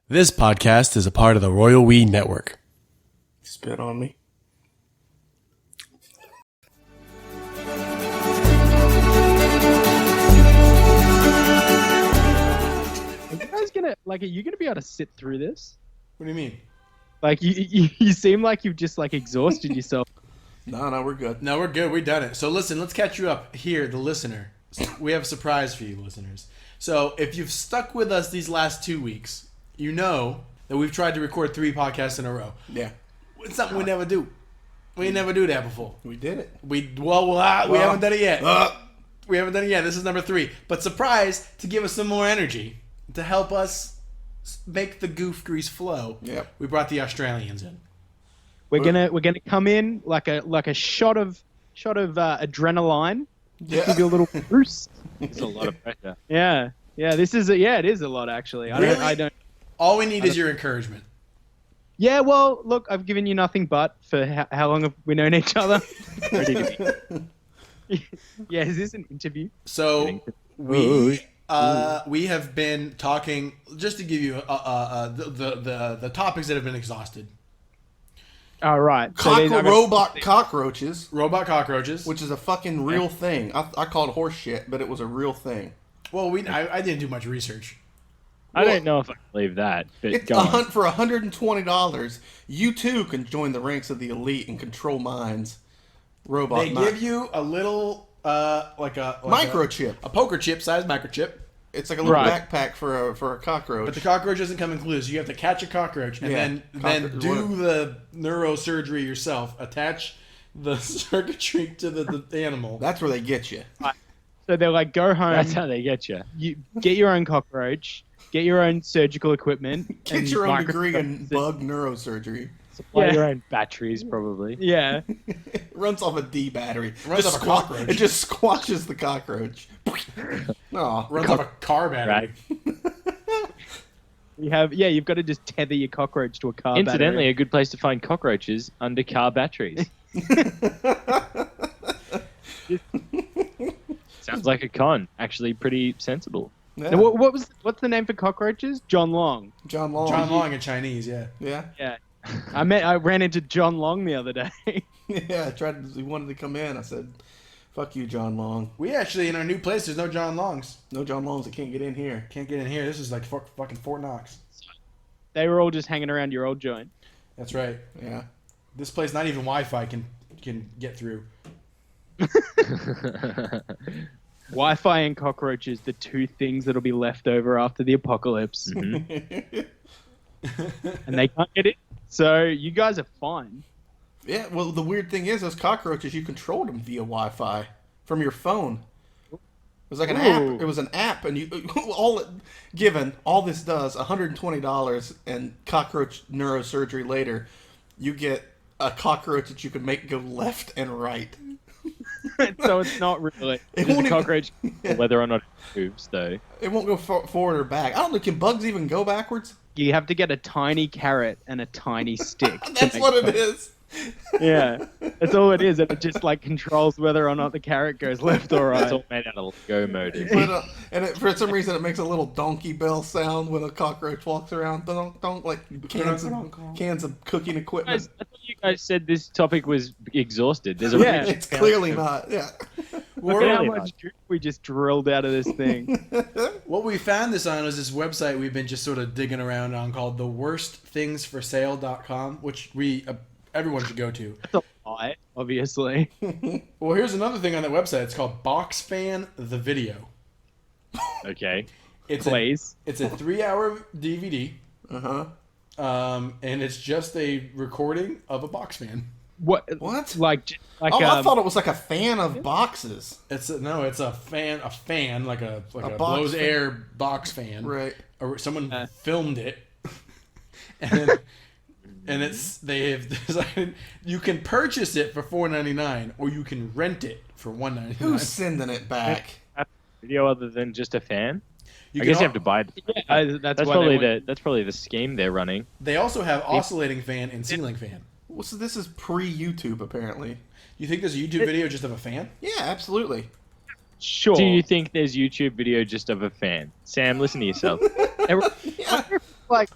This podcast is a part of the Royal We Network. Spit on me. Are you gonna be able to sit through this? What do you mean? Like, you seem like you've just, like, exhausted yourself. No, we're good. No, we're good. We've done it. So listen, let's catch you up here, the listener. We have a surprise for you, listeners. So if you've stuck with us these last 2 weeks, you know that we've tried to record 3 podcasts in a row. Yeah. It's something we never do. We never do that before. We did it. We haven't done it yet. We haven't done it yet. This is number 3. But surprise, to give us some more energy, to help us make the goof grease flow. Yep. We brought the Australians in. We're gonna come in like a shot of adrenaline. Yeah. Give you a little boost. It's a lot of pressure. Yeah. It is a lot actually. Really? I don't. All we need is your encouragement. Yeah. Well, look, I've given you nothing but for how long have we known each other? Ready to be. Yeah. Is this an interview? So we have been talking, just to give you the topics that have been exhausted. All right. Robot cockroaches, Robot cockroaches. which is a fucking real thing. I call it horse shit, but it was a real thing. Well, I didn't do much research. I don't know if I believe that, but It's go a on. hunt for $120. You too can join the ranks of the elite and control minds. Robot. They give you a little microchip. a poker chip sized microchip. It's like a little Right. backpack for a cockroach. But the cockroach doesn't come in clues. You have to catch a cockroach and Yeah, then do the neurosurgery yourself. Attach the circuitry to the animal. That's where they get you. So they're like, go home. That's how they get you. You get your own cockroach. Get your own surgical equipment. Get and your own degree in microscope. bug neurosurgery. Supply Yeah. your own batteries, probably. Yeah. It runs off a D battery. Runs off a cockroach. It just squashes the cockroach. Aw. Runs off a car battery. Right. You've got to just tether your cockroach to a car Incidentally, battery. a good place to find cockroaches under car batteries. Sounds like a con. Actually, pretty sensible. Yeah. Now, what's the name for cockroaches? John Long. John Long. John Long in Chinese, yeah. Yeah. Yeah. I ran into John Long the other day. Yeah, he wanted to come in. I said, fuck you, John Long. We actually, in our new place, there's no John Longs. No John Longs that can't get in here. Can't get in here. This is like fucking Fort Knox. They were all just hanging around your old joint. That's right. Yeah. This place, not even Wi-Fi can get through. Wi-Fi and cockroaches, the two things that'll be left over after the apocalypse. Mhm. And they can't get it. So you guys are fine. Yeah, well, the weird thing is, those cockroaches, you controlled them via Wi-Fi from your phone. It was like an Ooh. app. It was an app, and you all this does $120 and cockroach neurosurgery later. You get a cockroach that you can make go left and right. So it's not really. It Does won't the even- cockroach, whether or not it moves, though. It won't go forward or back. I don't know. Can bugs even go backwards? You have to get a tiny carrot and a tiny stick. to That's make what it bugs. is. Yeah, that's all it is. And it just like controls whether or not the carrot goes left or It's right. all made out of Lego motive. For some reason, it makes a little donkey bell sound when a cockroach walks around. Don't like cans of cooking equipment. I thought you guys said this topic was exhausted. There's a Yeah. reason. It's clearly not. Yeah. Look at how Really much juice we just drilled out of this thing. What we found this on is this website we've been just sort of digging around on called theworstThingsForSale.com, which everyone should go to. That's a lie, obviously. Well, here's another thing on that website. It's called BoxFan the Video. Okay. It's Please. it's a 3-hour DVD, and it's just a recording of a box fan. What? What? Like I thought it was like a fan of boxes. It's a fan like a box blows fan. air box fan. Right. Or someone filmed it, and they have decided you can purchase it for $4.99 or you can rent it for $1.99. Who's sending it back? Video other than just a fan? You I can guess you have to buy it. that's That's why probably they want- that's probably the scheme they're running. They also have oscillating fan and ceiling fan. Well, so this is pre-YouTube, apparently. You think there's a YouTube video just of a fan? Yeah, absolutely. Sure. Do you think there's YouTube video just of a fan? Sam, listen to yourself. like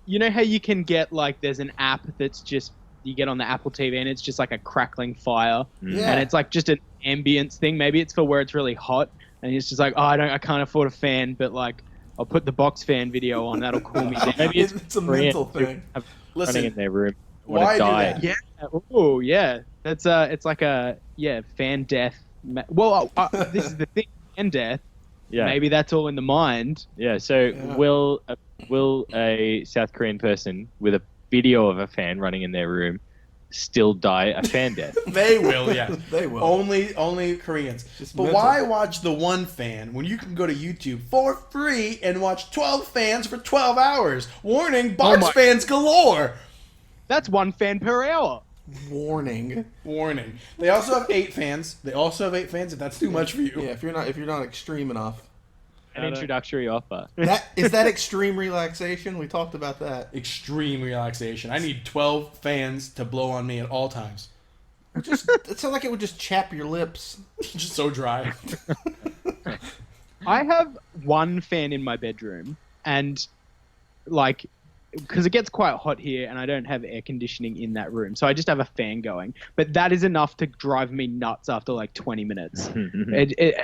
you know how you can get like there's an app that's just you get on the Apple TV and it's just like a crackling fire Yeah. and it's like just an ambience thing. Maybe it's for where it's really hot and it's just like, oh, I can't afford a fan, but like I'll put the box fan video on. That'll cool me down. Maybe It's a mental thing. running Listen, in their room. why Want do to die. that? Yeah. Oh, yeah. That's it's like a fan death. Well, this is the thing. Fan death. Yeah. Maybe that's all in the mind. Yeah. So Yeah. will a South Korean person with a video of a fan running in their room still die a fan death? They will, yeah. They will. Only Koreans. Just But mental. why watch the one fan when you can go to YouTube for free and watch 12 fans for 12 hours? Warning, box my- fans galore. That's one fan per hour. Warning. Warning. They also have 8 fans. If that's too much for you. Yeah, if you're not extreme enough. An introductory offer. Is that extreme relaxation? We talked about that. Extreme relaxation. I need 12 fans to blow on me at all times. It sounds like it would just chap your lips. Just so dry. I have one fan in my bedroom, and like, because it gets quite hot here, and I don't have air conditioning in that room, so I just have a fan going. But that is enough to drive me nuts after like 20 minutes.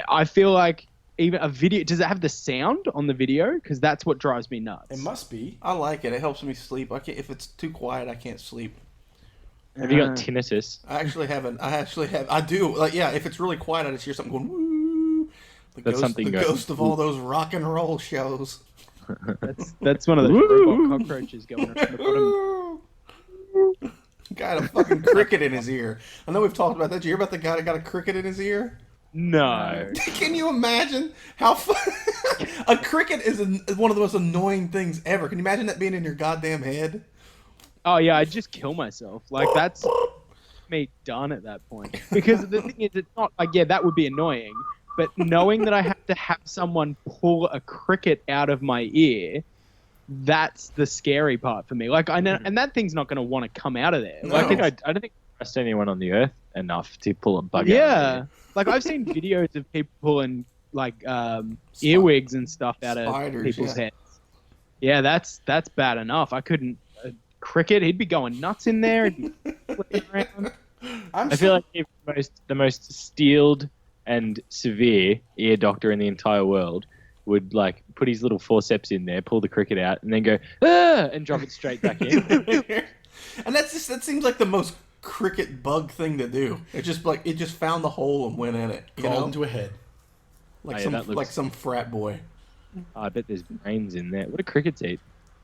I feel like even a video. Does it have the sound on the video? Because that's what drives me nuts. It must be. I like it. It helps me sleep. If it's too quiet, I can't sleep. Have you got tinnitus? I do. Like, yeah, if it's really quiet, I just hear something going woo. That's something the good. ghost of all those rock and roll shows. That's one of the robot cockroaches going around the bottom. Got a fucking cricket in his ear. I know we've talked about that. Did you hear about the guy that got a cricket in his ear? No. Can you imagine how a cricket is one of the most annoying things ever? Can you imagine that being in your goddamn head? Oh yeah, I'd just kill myself. Like that's me done at that point. Because the thing is, it's not like that would be annoying. But knowing that I have to have someone pull a cricket out of my ear, that's the scary part for me. Like I know, and that thing's not going to want to come out of there. No. Like I don't think I trust anyone on the earth enough to pull a bug out. yeah, like I've seen videos of people pulling like earwigs and stuff out of Spiders, people's yeah. heads. Yeah, that's bad enough. I couldn't. Cricket, he'd be going nuts in there. He'd be flipping around. I feel like if the most steeled and severe ear doctor in the entire world would like put his little forceps in there, pull the cricket out, and then go and drop it straight back in. And that seems like the most cricket bug thing to do. It just found the hole and went in it. You Crawled know? into a head. Like Oh, yeah, that looks- like some frat boy. I bet there's brains in there. What do crickets eat?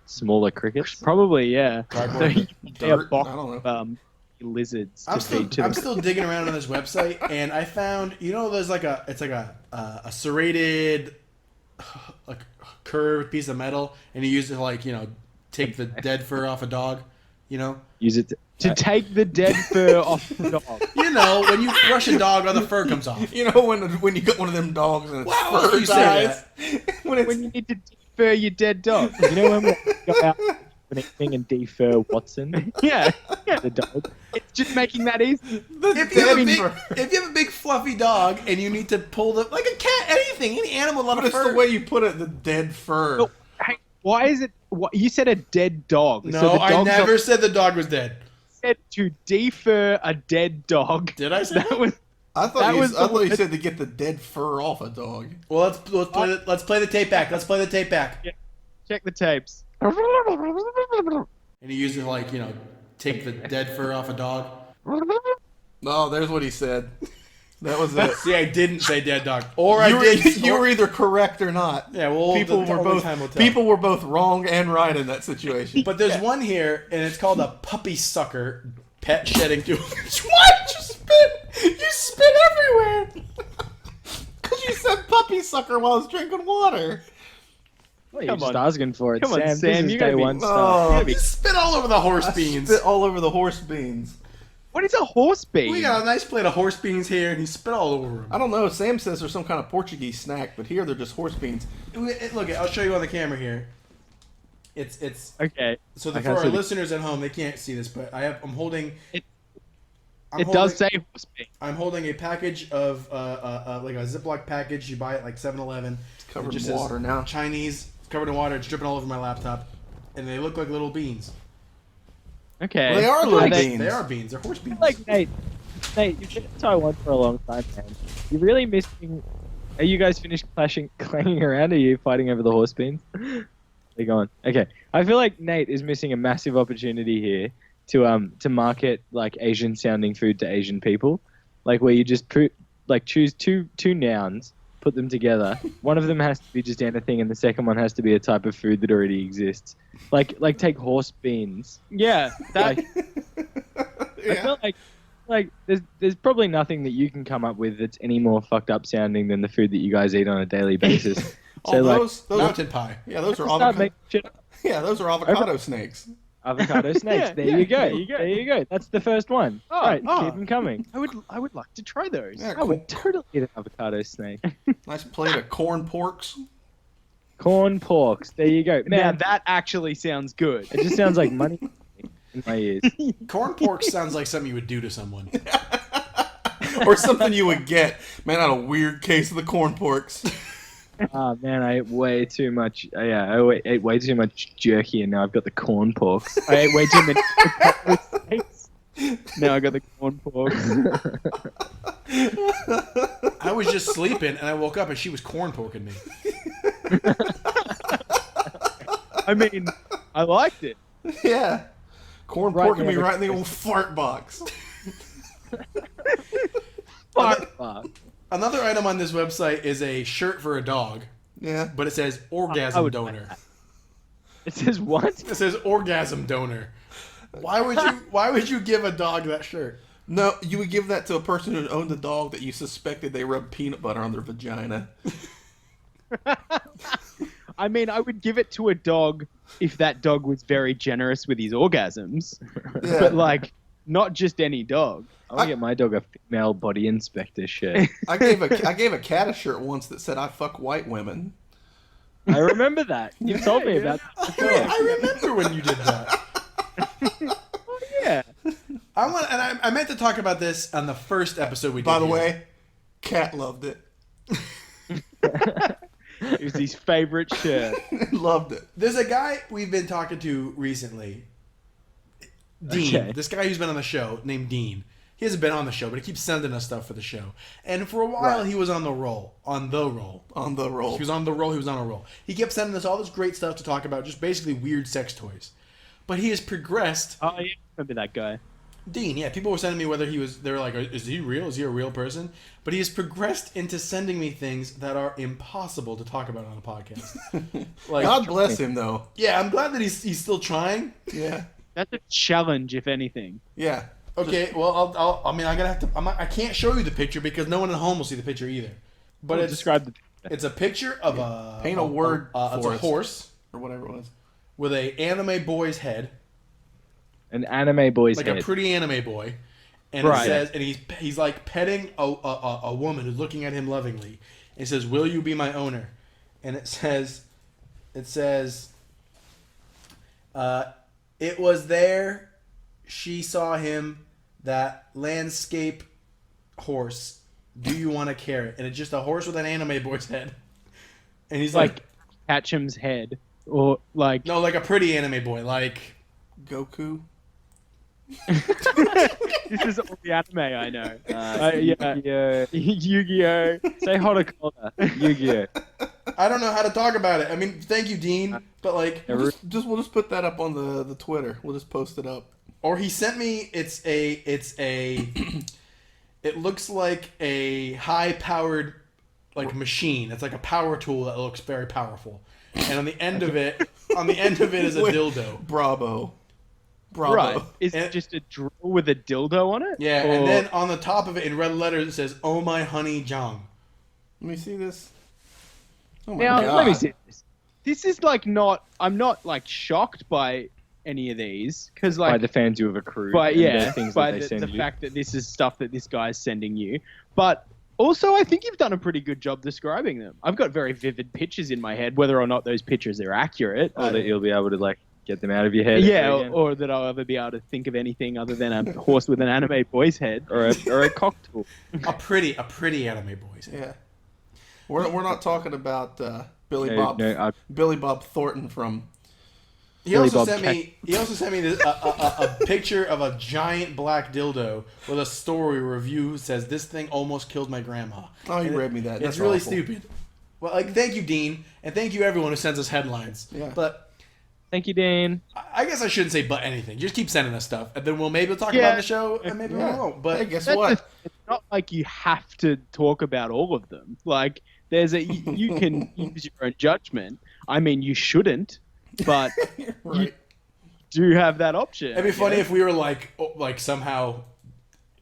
Smaller crickets? Probably, yeah. Cardboard. So you pay a Dirt, box I don't know. of lizards to I'm feed to I'm them. still digging around on this website, and I found, there's like a serrated, like curved piece of metal, and you use it to like, take the dead fur off a dog, Use it To take the dead fur off the dog. when you brush a dog, all the fur comes off. You know when you got one of them dogs and its Wow, fur you say dies? when it's When you need to defer your dead dog. You know when we go out for anything and defer Watson, Yeah. the dog? It's just making that easy. If you, have a big fluffy dog and you need to pull like a cat, any animal, a lot But of it's fur. the way you put it, the dead fur. Oh, hey, why is it? You said a dead dog. No, so the I dog's never said the dog was dead. said to defer a dead dog. Did I say That that? was I thought That you, was I the thought you word. said to get the dead fur off a dog. Well, let's play the tape back. Let's play the tape back. check the tapes. And he used it to like, take the dead fur off a dog. No, there's what he said. That was it. See, I didn't say dead dog, or I you, were, did. you were either correct or not. Yeah, well, people the were only both time will tell. people were both wrong and right in that situation. But there's one here, and it's called a puppy sucker pet shedding tool. What? You spit everywhere. Because you said puppy sucker while I was drinking water. Well, you're Come just on. asking for it, Come on, Sam. Sam, This is you gotta day be- one stuff. Oh, You spit all over the horse I beans. spit all over the horse beans. What is a horse bean? We got a nice plate of horse beans here, and he spit all over them. I don't know. Sam says there's some kind of Portuguese snack, but here they're just horse beans. Look, I'll show you on the camera here. It's Okay. so I for can't our see the- listeners at home, they can't see this, but I'm holding. It I'm It holding- does say horse bean. I'm holding a package of like a Ziploc package. You buy it like 7-Eleven. Covered It just in says water now. Chinese. It's covered in water. It's dripping all over my laptop. and they look like little beans. Okay. Well, they are little beans. They are beans. They're horse beans. Like Nate, you've been in Taiwan for a long time, man. You're really missing. Are you guys finished clanging around? Are you fighting over the horse beans? They're gone. Okay, I feel like Nate is missing a massive opportunity here to market like Asian sounding food to Asian people, like where you just choose two nouns, put them together. One of them has to be just anything, and the second one has to be a type of food that already exists. Like take horse beans. Yeah. That. I feel like there's probably nothing that you can come up with that's any more fucked up sounding than the food that you guys eat on a daily basis. Oh, those Mountain pie. yeah, those are start avocado. making shit up. Yeah, those are avocado snakes. Avocado snakes. Yeah, there yeah, you go. there you go. There you go. That's the first one. Oh, Right, oh. keep them coming. I would like to try those. Yeah, I would totally eat an avocado snake. Nice plate of corn porks. Corn porks. There you go. Now Man, that actually sounds good. it just sounds like money in my ears. Corn pork sounds like something you would do to someone. Or something you would get. Man, I had a weird case of the corn porks. Oh man, I ate way too much. I ate way too much jerky, and now I've got the corn porks. I ate way too many avocado snakes. Now I got the corn pork. I was just sleeping, and I woke up, and she was corn porking me. I mean, I liked it. Yeah. Corn Right porking me there. right in the old fart box. Fuck. Another item on this website is a shirt for a dog, Yeah. but it says I orgasm would donor. like It says what? It says orgasm donor. Why would you give a dog that shirt? No, you would give that to a person who owned a dog that you suspected they rubbed peanut butter on their vagina. I mean, I would give it to a dog if that dog was very generous with his orgasms, Yeah. but like not just any dog. I want to get my dog a female body inspector shirt. I gave a cat a shirt once that said "I fuck white women." I remember that. You told me about that before. I remember when you did that. Yeah. I meant to talk about this on the first episode we did. By the here. way, cat loved it. It was his favorite shirt. Loved it. There's a guy we've been talking to recently, Dean. Okay. This guy who's been on the show named Dean. He hasn't been on the show, but he keeps sending us stuff for the show. And for a while, he was on the roll. On the roll. On the roll. He was on the roll. He was on a roll. He kept sending us all this great stuff to talk about, just basically weird sex toys. But he has progressed. Oh, yeah, remember that guy? Dean, yeah. People were sending me whether he was. They were like, "Is he real? Is he a real person?" But he has progressed into sending me things that are impossible to talk about on a podcast. Like, God bless him, though. yeah, I'm glad that he's still trying. Yeah. That's a challenge, if anything. Yeah. Okay, well, I'm gonna have to. I can't show you the picture because no one at home will see the picture either. But Well, it's describe the. it's a picture of a Paint a word It's for a us. horse Or whatever it was. with a anime boy's head, An anime boy's like head. a pretty anime boy, and Right. it says, and he's like petting a woman who's looking at him lovingly. And it says, "Will you be my owner?" And it says, it was there. She saw him, that landscape horse. Do you want to carry it? And it's just a horse with an anime boy's head. And he's like, Ketchum's head, or like no, like a pretty anime boy, like Goku. this is all the anime I know. Yeah, Yu-Gi-Oh. Say Horticulture. Yu-Gi-Oh. I don't know how to talk about it. I mean, thank you, Dean, but like, We'll just put that up on the Twitter. We'll just post it up. or he sent me. It's a. It looks like a high-powered, like machine. It's like a power tool that looks very powerful. And on the end of it, is a Wait. dildo. Bravo. Right? Is And- it just a drill with a dildo on it? Yeah, Or- and then on the top of it in red letters it says, "Oh my honey Jong." Let me see this. Oh my Now god. let me see this. This is like not. I'm not like shocked by any of these because By like the fans who have accrued. But and yeah, the things by that they send the you. fact that this is stuff that this guy's sending you. But also, I think you've done a pretty good job describing them. I've got very vivid pictures in my head, whether or not those pictures are accurate. Or that you'll be able to like get them out of your head. Yeah, again. or that I'll ever be able to think of anything other than a horse with an anime boy's head. or a cocktail. A pretty anime boy. Yeah. We're not talking about Billy No, Bob no, Billy Bob Thornton from He Billy also Bob sent me. He also sent me this, a picture of a giant black dildo with a story review that says this thing almost killed my grandma. Oh, you And read me that. It's That's really awful. stupid. Well, like, thank you, Dean, and thank you everyone who sends us headlines. Yeah. But Thank you, Dean. I guess I shouldn't say but anything. Just keep sending us stuff, and then we'll maybe talk Yeah. about it on the show, and maybe we Yeah. won't. But Hey, guess That's what? it's not like you have to talk about all of them. Like, you can use your own judgment. I mean, you shouldn't, but Right. do have that option. it'd be funny if we were like somehow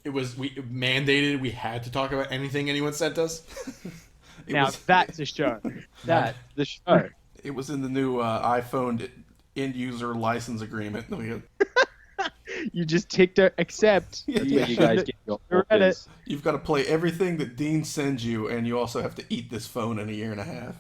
we mandated we had to talk about anything anyone sent us. It Now was, that's a show. That's the show. it was in the new iPhone end user license agreement. We had- You just ticked accept. Yeah. That's where you guys get your Reddit. orders. You've got to play everything that Dean sends you, and you also have to eat this phone in a year and a half.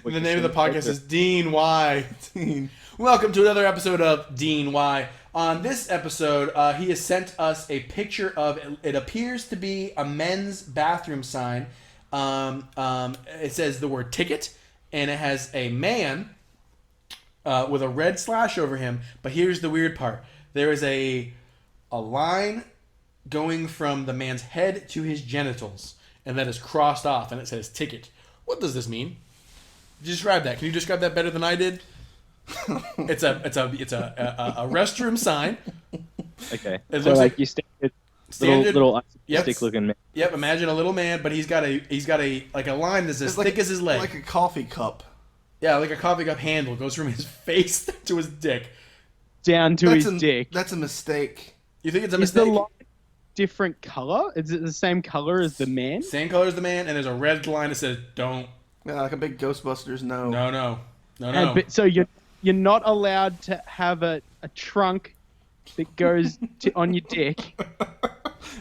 And the name of the podcast is Dean Why. Dean. Welcome to another episode of Dean Why. On this episode, he has sent us a picture of it appears to be a men's bathroom sign. It says the word ticket, and it has a man with a red slash over him. But here's the weird part: there is a line going from the man's head to his genitals, and that is crossed off, and it says ticket. What does this mean? Describe that. Can you describe that better than I did? It's a restroom sign. Okay. It So looks like like you standard standard. little Yep. stick looking man. Yep. Imagine a little man, but he's got a like a line that's as It's like thick as his leg. Like a coffee cup. Yeah, like a coffee cup handle goes from his face to his dick. Down to That's his a, dick. That's a mistake. You think it's a Is the mistake? line different color? Is it the same color as the man? Same color as the man, and there's a red line that says "Don't." Yeah, like a big Ghostbusters no. No. But, so you're not allowed to have a trunk that goes on your dick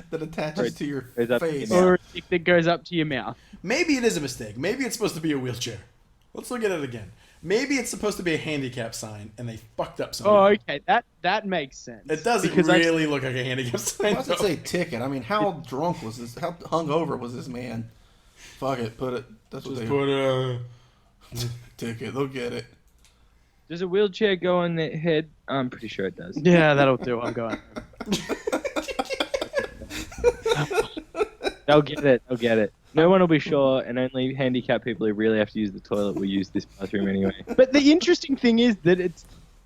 that attaches to your Is that- face. Yeah. or a dick that goes up to your mouth. Maybe it is a mistake. Maybe it's supposed to be a wheelchair. Let's look at it again. Maybe it's supposed to be a handicap sign, and they fucked up something. Oh, okay. That makes sense. It doesn't Because I've- really look like a handicap sign. Why does it though. say ticket? I mean, how drunk was this? How hungover was this man? Fuck it, put it. That's what Just they put ticket. They'll get it. Does a wheelchair go on their head? I'm pretty sure it does. Yeah, that'll do. I'm going. They'll get it. They'll get it. No one will be sure, and only handicapped people who really have to use the toilet will use this bathroom anyway. But the interesting thing is that it's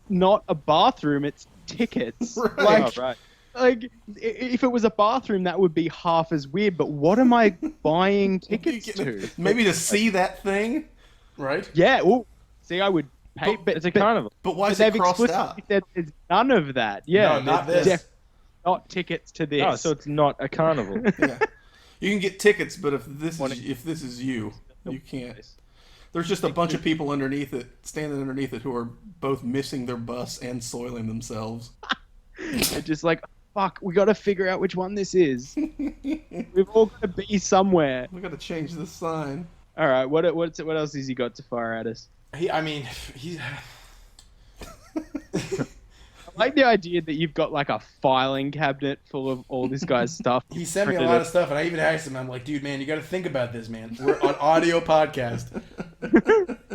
not a bathroom; it's tickets. Right. Like, Oh, right. like if it was a bathroom, that would be half as weird. But what am I buying tickets to? Maybe to see that thing, right. Yeah. Well, see, I would pay, but It's a carnival. but why But is they've it crossed explicitly out? said there's none of that. Yeah, No, not there's this. not tickets to this. Oh, so it's not a carnival. Yeah. You can get tickets, but if this One- is you, you can't. There's just a bunch of people underneath it, standing underneath it, who are both missing their bus and soiling themselves. They're just like, fuck, we got to figure out which one this is. We've all got to be somewhere. We got to change the sign. All right, what else has he got to fire at us? He's. I like the idea that you've got like a filing cabinet full of all this guy's stuff. He sent me a lot of stuff, and I even asked him. I'm like, dude, man, you got to think about this, man. We're on audio podcast.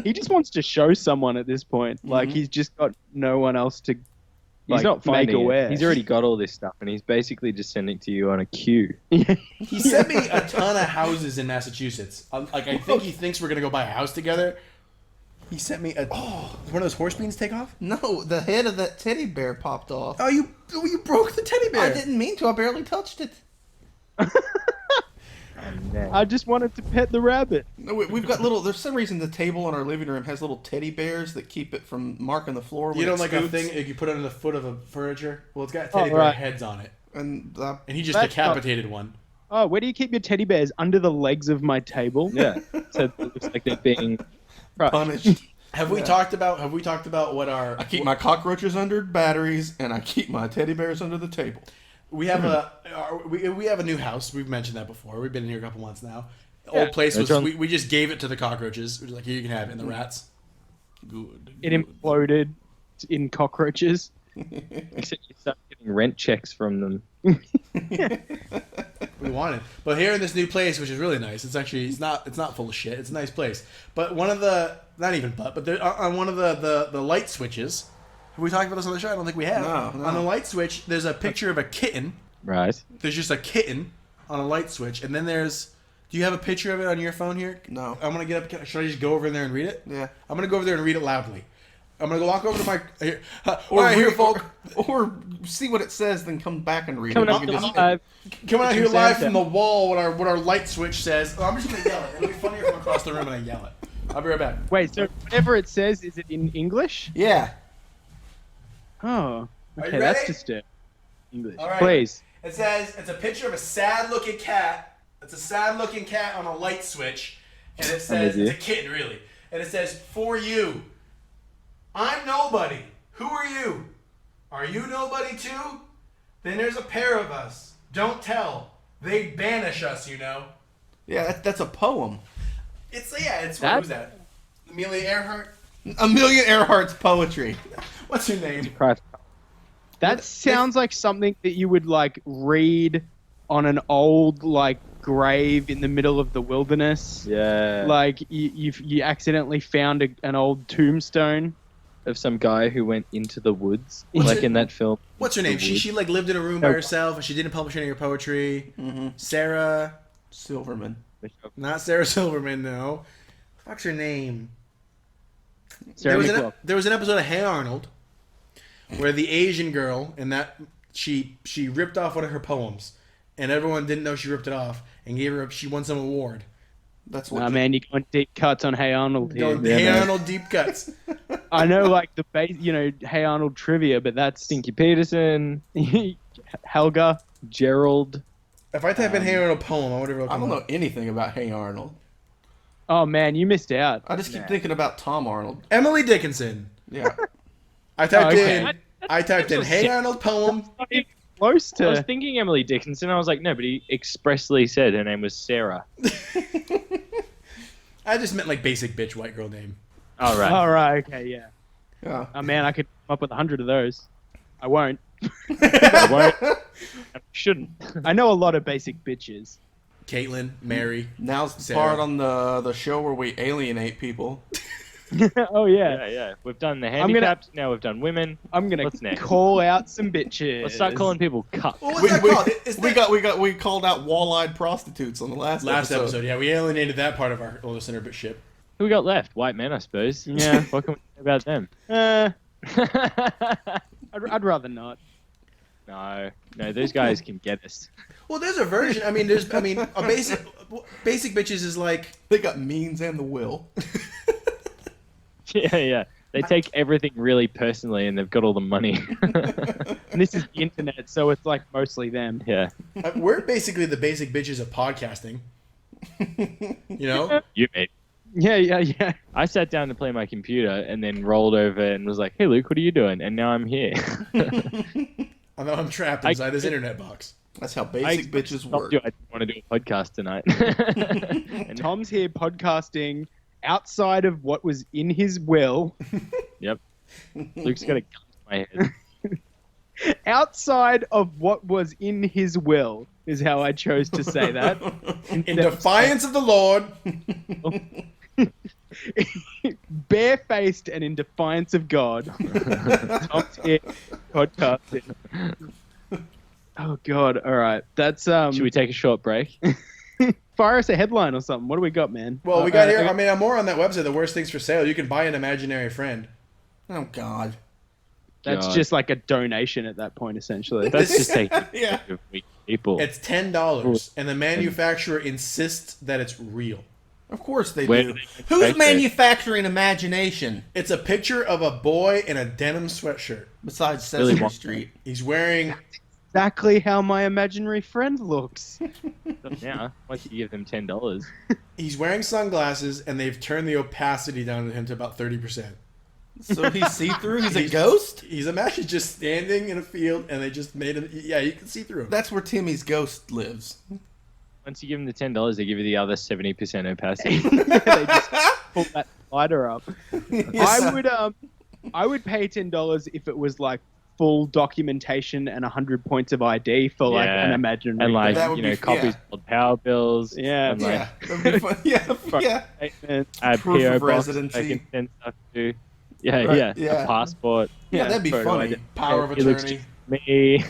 He just wants to show someone at this point. Like he's just got no one else to He's like, not make finding aware. it. He's already got all this stuff, and he's basically just sending it to you on a queue. He sent me a ton of houses in Massachusetts. Like, I think he thinks we're gonna go buy a house together. He sent me a. Oh, one of those horse beans take off? No, the head of that teddy bear popped off. Oh, you broke the teddy bear. I didn't mean to. I barely touched it. I just wanted to pet the rabbit. No, we've got little. There's some reason the table in our living room has little teddy bears that keep it from marking the floor. When You know, it like a scoots. thing you put under the foot of a furniture. Well, it's got teddy Oh, bear right. heads on it, And and he just That's decapitated one. Oh, where do you keep your teddy bears? Under the legs of my table? Yeah. So it looks like they're being crushed. punished. Have we talked about what our? I keep my cockroaches under batteries, and I keep my teddy bears under the table. We have we have a new house. We've mentioned that before. We've been in here a couple months now. Yeah. Old place was That's on- we just gave it to the cockroaches. We're just like, here, you can have it, and the rats. Good. It imploded in cockroaches. Except you start getting rent checks from them. we wanted. But here in this new place, which is really nice, it's not full of shit. It's a nice place. But one of the on one of the light switches. Have we talked about this on the show? I don't think we have. No. On the light switch, there's a picture of a kitten. Right. There's just a kitten on a light switch, and then there's. Do you have a picture of it on your phone here? No. I'm gonna get up. Should I just go over there and read it? Yeah. I'm gonna go over there and read it loudly. I'm gonna go walk over to my. Here. All right, here, folk. Or see what it says, then come back and read Coming it. up You can just- live. Coming out here Sam live said. from the wall, what our light switch says. Oh, I'm just gonna yell it. It'll be funnier from across the room and I yell it. I'll be right back. Wait, so whatever it says, is it in English? Yeah. Oh, Are okay, you that's ready? just English. All right. Please. It says it's a picture of a sad-looking cat. It's a sad-looking cat on a light switch, and it says with it's a kitten, really. And it says, "For you, I'm nobody. Who are you? Are you nobody too? Then there's a pair of us. Don't tell. They'd banish us, you know." Yeah, that's a poem. It's what That- was that? Amelia Earhart. Amelia Earhart's poetry. What's her name? That sounds like something that you would like read on an old like grave in the middle of the wilderness. Yeah. Like you accidentally found an old tombstone. Of some guy who went into the woods, What's like it- in that film. What's her name? She like lived in a room by herself, and she didn't publish any of her poetry. Mm-hmm. Sarah, Silverman. not Sarah Silverman, no. What's her name? Sarah there McLachlan. was an episode of Hey Arnold where the Asian girl in that she ripped off one of her poems, and everyone didn't know she ripped it off, and she won some award. That's what. Nah, man, you're going deep cuts on Hey Arnold here. Going Hey Arnold deep cuts. I know, like the base, Hey Arnold trivia, but that's Stinky Peterson, Helga. Gerald. If I type in Hey Arnold poem, I wonder what I don't know anything about Hey Arnold. Oh man, you missed out. I just keep thinking about Tom Arnold. Emily Dickinson. Yeah. I typed okay. in Hey Arnold poem. Not even close I was to. thinking Emily Dickinson. I was like, no, but he expressly said her name was Sarah. I just meant like basic bitch white girl name. All right. All right, okay, yeah. Yeah. Oh man, I could come up with 100 of those. I won't. I won't. I shouldn't. I know a lot of basic bitches. Caitlin, Mary. Now's the Sarah. part on the show where we alienate people. Oh yeah. Yeah, yeah. We've done the gonna- handicapped. Now we've done women. I'm gonna What's next? call out some bitches. Let's start calling people cucks. What was that called? We called out wall-eyed prostitutes on the last episode. Yeah, we alienated that part of our listenership. Who we got left? White men, I suppose. Yeah. What can we say about them? I'd rather not. No, those guys can get us. Well, there's a version. I mean, a basic bitches is like They got means and the will. Yeah, yeah. They take everything really personally, and they've got all the money. And this is the internet, so it's like mostly them. Yeah, we're basically the basic bitches of podcasting. You know, you mate. Yeah. I sat down to play my computer, and then rolled over and was like, "Hey, Luke, what are you doing?" And now I'm here. I know I'm trapped inside this internet box. That's how basic bitches told work. you I didn't want to do a podcast tonight. And Tom's here podcasting outside of what was in his will. Yep. Luke's got a gun to my head. Outside of what was in his will is how I chose to say that. In defiance of the Lord. Barefaced and in defiance of God. Tom's here podcasting. Oh God! All right, that's Should we take a short break? fire us a headline or something. What do we got, man? Well, we got here. I mean, I'm more on that website. The worst things for sale. You can buy an imaginary friend. Oh God. That's God. just like a donation at that point, essentially. That's just taking Yeah. of weak people. It's $10, and the manufacturer insists that it's real. Of course they Where do. do they Who's expect it? manufacturing imagination It's a picture of a boy in a denim sweatshirt. besides Really Sesame want- Street? He's wearing. Exactly how my imaginary friend looks. Yeah, once you give them $10. He's wearing sunglasses, and they've turned the opacity down to him to about 30%. So he's see-through? He's a ghost? He's imagine just standing in a field, and they just made him. Yeah, you can see through him. That's where Timmy's ghost lives. Once you give them the $10, they give you the other 70% opacity. They just pull that slider up. Yes. I would pay $10 if it was like full documentation and 100 points of ID for like Yeah. an imaginary. And like, That would be- copies of power bills. Yeah. And like, Yeah, that'd be fun. Yeah. statement. a Proof PO of box residency. I can send stuff to. Yeah, Right, yeah, yeah. A passport. Yeah, that'd be photo funny. ID. Power of It looks attorney. Me.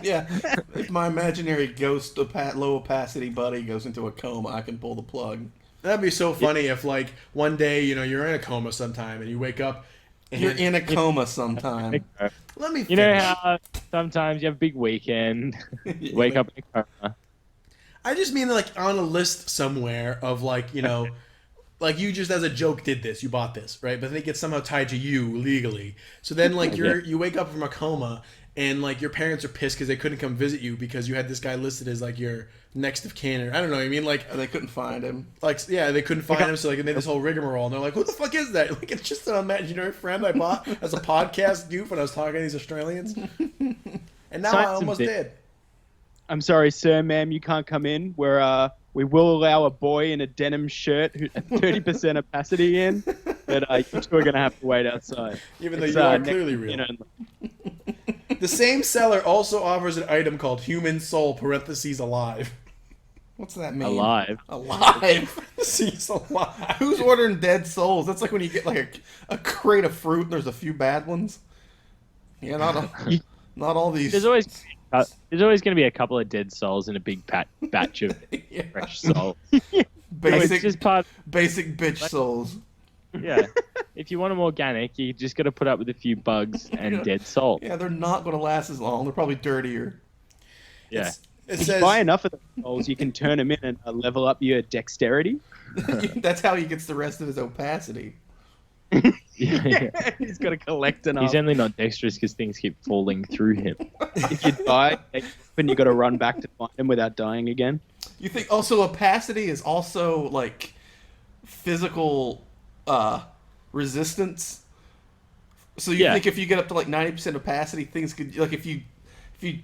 Yeah, if my imaginary ghost low opacity buddy goes into a coma, I can pull the plug. That'd be so funny if, like, one day, you're in a coma sometime and you wake up and You're in a coma sometime. Let me finish. You know how sometimes you have a big weekend, wake up in a coma. I just mean, like, on a list somewhere of, like, like, you just as a joke did this, you bought this, right? But then it gets somehow tied to you legally. So then, like, you wake up from a coma and, like, your parents are pissed because they couldn't come visit you because you had this guy listed as, like, your next of kin, or I don't know. I mean, like, And they couldn't find him. yeah, they couldn't find him, so like they made this whole rigmarole. And they're like, "Who the fuck is that?" Like, it's just an imaginary friend I bought as a podcast goof when I was talking to these Australians. And now I Science almost and did. I'm sorry, sir, ma'am, you can't come in. We will allow a boy in a denim shirt who 30% opacity in, but you two are gonna have to wait outside. Even though It's, you are next clearly week, real. The same seller also offers an item called "Human Soul" (parentheses alive). What's that mean? Alive. Alive. Parentheses alive. Who's ordering dead souls? That's like when you get like a crate of fruit and there's a few bad ones. Yeah, not all these. There's always going to be a couple of dead souls in a big batch of Yeah. fresh souls. It's basic just part. basic bitch souls. Yeah. If you want them organic, you just got to put up with a few bugs and dead souls. Yeah, they're not going to last as long. They're probably dirtier. Yeah. It If you says buy enough of the souls, you can turn them in and level up your dexterity. That's how he gets the rest of his opacity. Yeah. He's got to collect enough. He's only not dexterous because things keep falling through him. If you die, then you got to run back to find him without dying again. You think also opacity is also like physical resistance? So you Yeah. think if you get up to like 90% opacity, things could like if you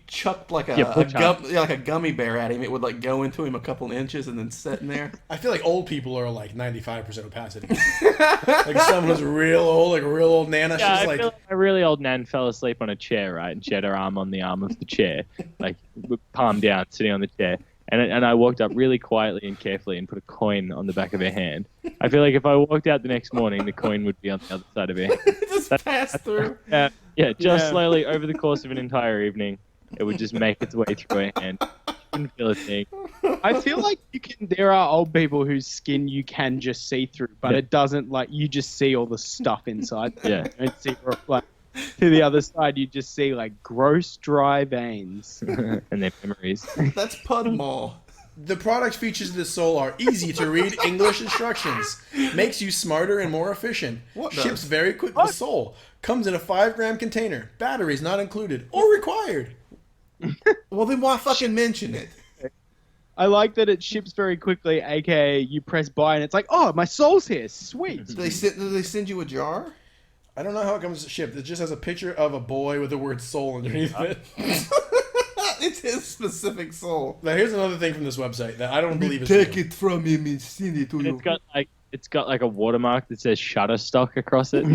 chucked like Yeah, like a gummy bear at him, it would like go into him a couple inches and then sit in there. I feel like old people are like 95% opacity. Like someone who's real old, like a real old nana. Yeah, she's I like, feel like a really old nan fell asleep on a chair, right? And she had her arm on the arm of the chair, like with palm down, sitting on the chair. And I walked up really quietly and carefully and put a coin on the back of her hand. I feel like if I walked out the next morning, the coin would be on the other side of her hand. Just pass through. Yeah, just Yeah. slowly over the course of an entire evening, it would just make its way through her hand. She wouldn't feel a thing. I feel like there are old people whose skin you can just see through, but Yeah. it doesn't, like, you just see all the stuff inside. Yeah. You don't see, like, to the other side, you just see, like, gross, dry veins. And their memories. That's Pudmall. the product features of this soul are easy to read English instructions, makes you smarter and more efficient, What ships does? very quick with soul, comes in a 5-gram container, batteries not included or required. Well, then why fucking mention it? I like that it ships very quickly, aka you press buy and it's like, oh, my soul's here, sweet. Do they send you a jar? I don't know how it comes shipped. It just has a picture of a boy with the word soul underneath it. It's his specific soul. Now here's another thing from this website that I don't believe is real. it from him and send it to And it's got like a watermark that says Shutterstock across it.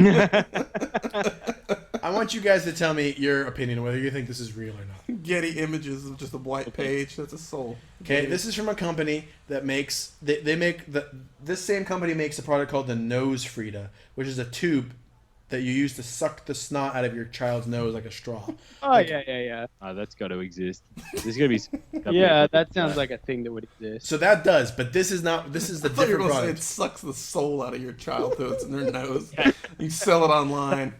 I want you guys to tell me your opinion whether you think this is real or not. Getty Images of just a white page. That's a soul. Okay, this is from a company that makes this same company makes a product called the Nose Frida, which is a tube that you use to suck the snot out of your child's nose like a straw. Oh, yeah. Oh, that's got to exist. There's gonna be. Yeah, that sounds like a thing that would exist. So that does, but this is not. This is the I thought you were different gonna say it product. sucks the soul out of your child though it's in their nose. You sell it online.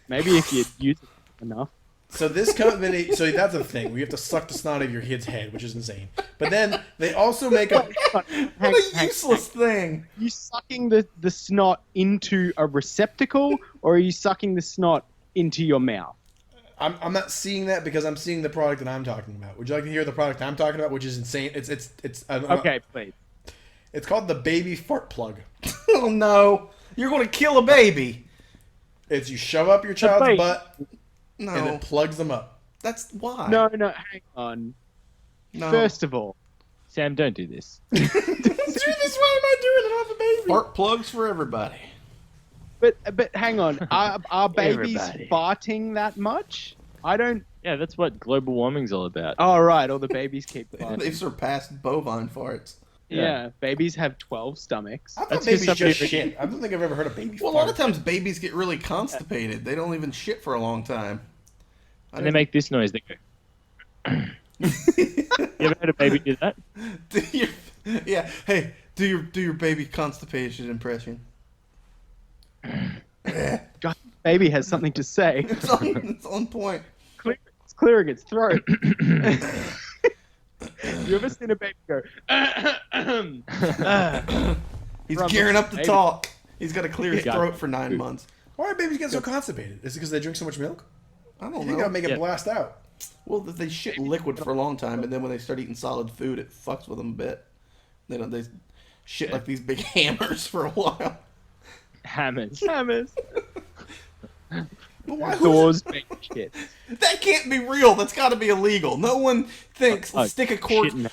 Maybe if you use it enough. So this company, so that's a thing. We have to suck the snot out of your kid's head, which is insane. But then they also make a. What a useless thing. Are you sucking the snot into a receptacle, or are you sucking the snot into your mouth? I'm not seeing that because I'm seeing the product that I'm talking about. Would you like to hear the product I'm talking about, which is insane? It's Okay, please. It's called the baby fart plug. Oh no. You're gonna kill a baby. It's you shove up your child's baby. butt No. and it plugs them up. That's why. No, hang on. No. First of all, Sam, don't do this. Dude, this why am I doing it? I have a baby. Fart plugs for everybody. But hang on, are babies Everybody. farting that much? I don't. Yeah, that's what global warming's all about. Oh right, all the babies keep farting. They've surpassed bovine farts. Yeah, babies have 12 stomachs. I thought That's babies 'cause just somebody- shit. I don't think I've ever heard a baby. Well, a lot of fart. times babies get really constipated. They don't even shit for a long time. And they make this noise. They go. You ever heard a baby do that? Do your, yeah. Hey, do your baby constipation impression. Yeah, God, baby has something to say. it's on point. It's clearing its throat. You ever seen a baby go? He's From gearing a up to baby. talk. He's got to clear his Yeah. throat for 9 months. Why are babies getting so constipated? Is it because they drink so much milk? I You don't think that'll know. make it Yeah. blast out? Well, they shit liquid for a long time, and then when they start eating solid food, it fucks with them a bit. They shit like these big hammers for a while. Hammers. Hammers. But why? Thor's baby shit. That can't be real. That's got to be illegal. No one thinks Oh, stick a cord. shit in the-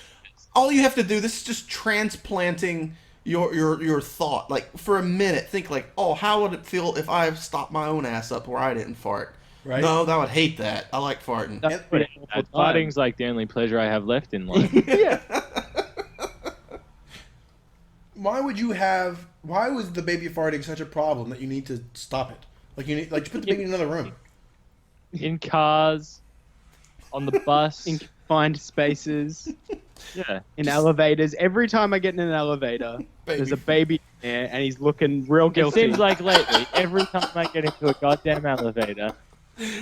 All you have to do. This is just transplanting your thought. Like for a minute, think like, oh, how would it feel if I stopped my own ass up where I didn't fart? Right. No, I would hate that. I like farting. That's what it is all the time. Farting's like the only pleasure I have left in life. Yeah. Why would Why was the baby farting such a problem that you need to stop it? Like you need, like, put the baby in another room. In cars, on the bus. In confined spaces, Yeah. in elevators. Every time I get in an elevator, there's a baby in there, and he's looking real It guilty. seems like lately, every time I get into a goddamn elevator,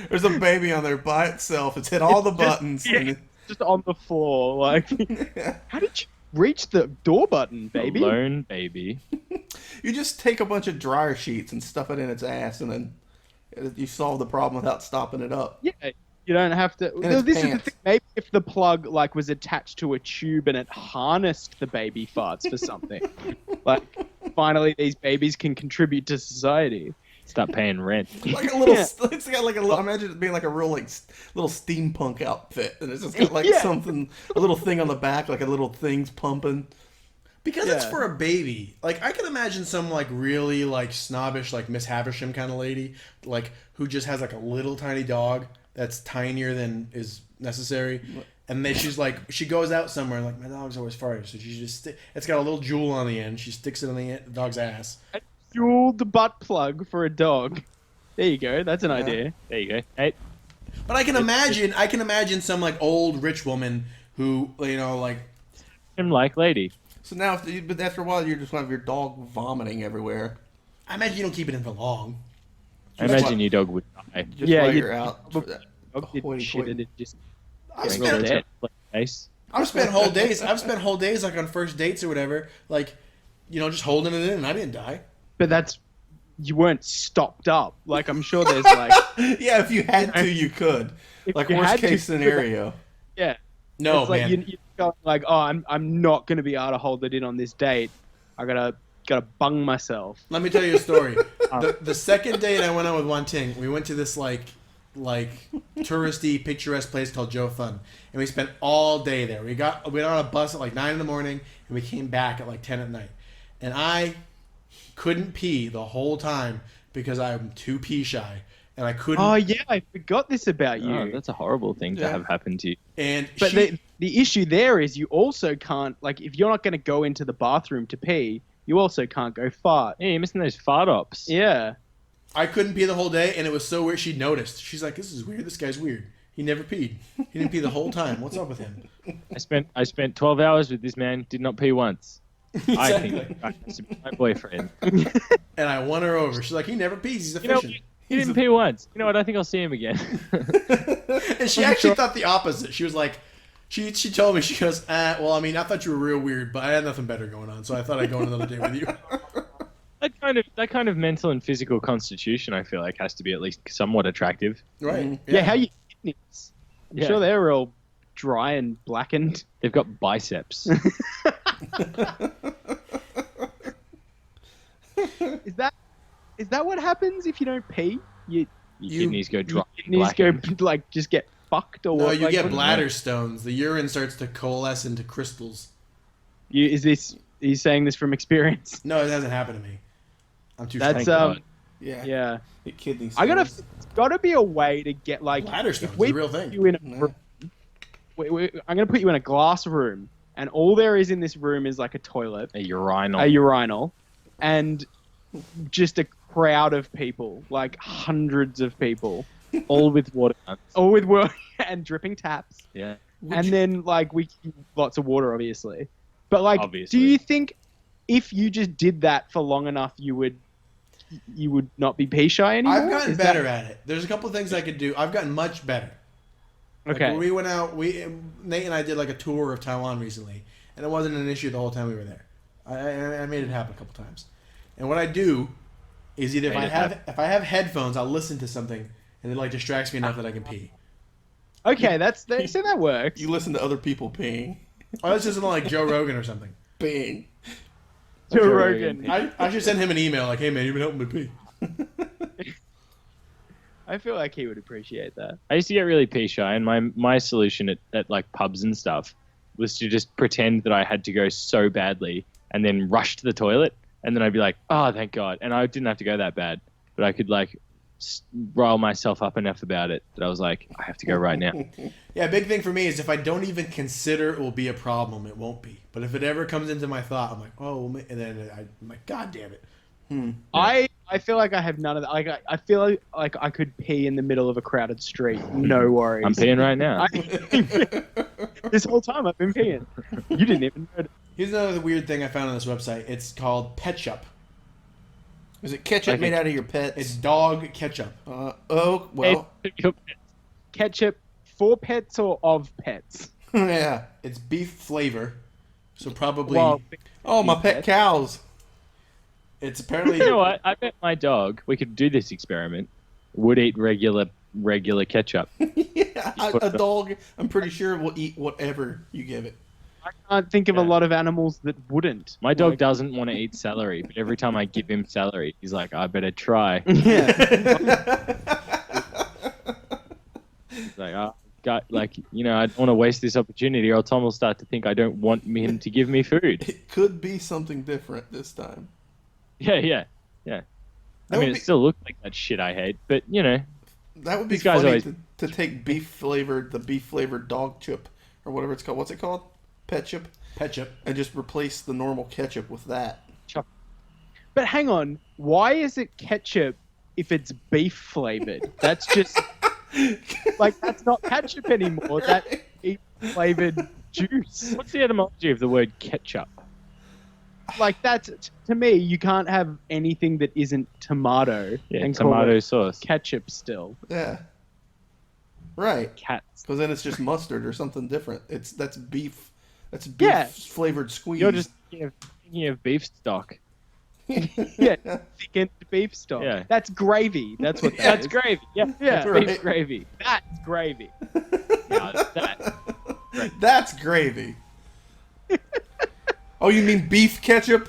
There's a baby on there by itself. It's hit all the buttons. Yeah. And just on the floor. Like, how did you reach the door button, baby? alone baby. you just take a bunch of dryer sheets and stuff it in its ass, and then you solve the problem without stopping it up. Yeah, you don't have to. its This is the pants. thing. Maybe if the plug was attached to a tube and it harnessed the baby farts for something, like finally these babies can contribute to society. Stop paying rent. Like a little, Yeah. it's got like a little. Imagine it being like a real little steampunk outfit, and it's just got like Yeah. something, a little thing on the back, like a little thing's pumping. Because it's Yeah. for a baby. Like I can imagine some like really like snobbish like Miss Havisham kind of lady, like who just has like a little tiny dog that's tinier than is necessary, and then she's like she goes out somewhere and like my dog's always farting, so she just it's got a little jewel on the end. She sticks it on the dog's ass. Fuel the butt plug for a dog. There you go. That's an idea. There you go. Hey, But I can imagine some like old rich woman who like him like lady. So now, but after a while, you're just gonna have your dog vomiting everywhere. I imagine you don't keep it in for long. I imagine your dog would die. Just Yeah, while you- you're out. for that. Dog did Hoity shit toity. and it just I've Yeah, Go spent, go there, play face. I've spent whole days like on first dates or whatever, like just holding it in, and I didn't die. But that's you weren't stopped up. Like I'm sure there's like Yeah, if you had to, you could. If Like you worst had to, case scenario. yeah. No, It's like man. you're going like, oh, I'm not gonna be able to hold it in on this date. I gotta bung myself. Let me tell you a story. The second date I went out with Wan Ting, we went to this like touristy, picturesque place called Joe Fun, and we spent all day there. We went on a bus at like 9 in the morning, and we came back at like 10 at night. And I couldn't pee the whole time because I'm too pee shy, and I couldn't. Oh yeah, I forgot this about you. Oh, that's a horrible thing to Yeah. have happen to you. And But she, the issue there is you also can't, like, if you're not going to go into the bathroom to pee, you also can't go fart. Yeah, you're missing those fart ops. Yeah. I couldn't pee the whole day, and it was so weird. She noticed. She's like, "This is weird. This guy's weird. He never peed. He didn't pee the whole time. What's up with him?" I spent 12 hours with this man, did not pee once. I Exactly. think I has to be my boyfriend. And I won her over. She's like, "He never pees. He's You know, efficient." he didn't pee once. You know what? I think I'll see him again. And she actually thought the opposite. She was like, she told me, she goes, well, I mean, I thought you were real weird, but I had nothing better going on, so I thought I'd go on another date with you. that kind of mental and physical constitution, I feel like, has to be at least somewhat attractive. Right? Yeah, how you kidneys? I'm Yeah. sure they're all dry and blackened. They've got biceps. Is that what happens if you don't pee? Your kidneys go dry. Your kidneys go blackened. like just get fucked or No, what? you Like, get what- bladder stones. The urine starts to coalesce into crystals. Are you saying this from experience? No, it hasn't happened to me. I'm too That's strong. God. Yeah. Yeah. Get kidney I gotta. stones. It's gotta be a way to get like. Bladder if stones is we a real put thing. you in a Yeah. room, I'm gonna put you in a glass room, and all there is in this room is like a toilet, A urinal. a urinal, and just a crowd of people, like hundreds of people, all with water guns. all with work and dripping taps. Yeah. And then like we lots of water, obviously. But like, Obviously. do you think if you just did that for long enough, you would not be pee shy anymore? I've gotten Is better at it. There's a couple things I could do. I've gotten much better. Like, Okay. when we went out, Nate and I did like a tour of Taiwan recently, and it wasn't an issue the whole time we were there. I made it happen a couple times. And what I do is either if Made I it have headphones, I'll listen to something, and it like distracts me enough that I can pee. Okay, so that works. You listen to other people peeing. Or let's just like Joe Rogan or something. Peeing. Joe Joe Rogan. Rogan. I should send him an email like, "Hey man, you've been helping me pee." I feel like he would appreciate that. I used to get really pee shy, and my solution at like pubs and stuff was to just pretend that I had to go so badly and then rush to the toilet, and then I'd be like, oh, thank God. And I didn't have to go that bad, but I could like rile myself up enough about it that I was like, I have to go right now. Yeah, big thing for me is if I don't even consider it will be a problem, it won't be. But if it ever comes into my thought, I'm like, oh, and then I'm like, God damn it. I feel like I have none of that. Like I feel like I could pee in the middle of a crowded street, no worries. I'm peeing right now. This whole time I've been peeing. You didn't even know. Here's another weird thing I found on this website. It's called Petchup. Is it ketchup Okay. made out of your pets? It's dog ketchup. Oh, well, Ketchup for pets or of pets? yeah. It's beef flavor, so probably Well, Oh, my pet cows. it's apparently. You know what? I bet my dog, we could do this experiment, would eat regular ketchup. Yeah, a dog, I'm pretty sure, will eat whatever you give it. I can't think of a Yeah. lot of animals that wouldn't. My dog Like- doesn't want to eat celery, but every time I give him celery, he's like, I better try. Yeah. He's like, oh, God, like, you know, I don't want to waste this opportunity, or Tom will start to think I don't want him to give me food. It could be something different this time. Yeah. That I mean, would it still looked like that shit I hate, but, you know, That would be These guys funny always- to take beef flavored dog chip or whatever it's called. What's it called? Ketchup, Petchup. and just replace the normal ketchup with that. But hang on, why is it ketchup if it's beef flavored? That's just like that's not ketchup anymore. That's beef flavored juice. what's the etymology of the word ketchup? Like that's to me, you can't have anything that isn't tomato Yeah, and call tomato it sauce. ketchup still. Yeah. Right. Cats. Because then it's just mustard or something different. That's beef. That's beef Yeah. flavored squeeze. You're just thinking of beef stock. Yeah, thickened beef stock. Yeah. That's gravy. That's what that That's is. gravy. Yeah, Yeah. that's Right. beef gravy. That's gravy. Yeah, that. That's gravy. Oh, you mean beef ketchup?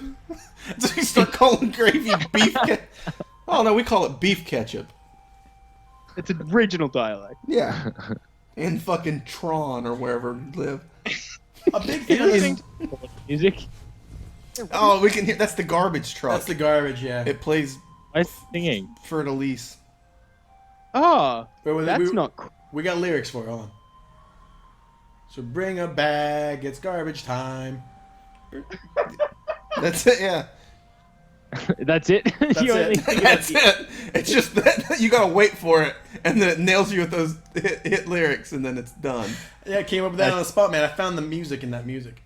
So you start calling gravy beef ketchup? Oh no, we call it beef ketchup. It's an original dialect. Yeah. In fucking Tron or wherever we live. A big You thing don't is think music? Oh, we can hear. That's the garbage truck. that's the garbage. Yeah. It plays I'm singing. Fer de Lis. Oh, Wait, that's not. We got lyrics for it. Hold on. So bring a bag. It's garbage time. That's it. Yeah. That's it. That's You it. only think That's it. It's just that you gotta wait for it, and then it nails you with those hit lyrics, and then it's done. Yeah, I came up with that on the spot, man. I found the music in that music.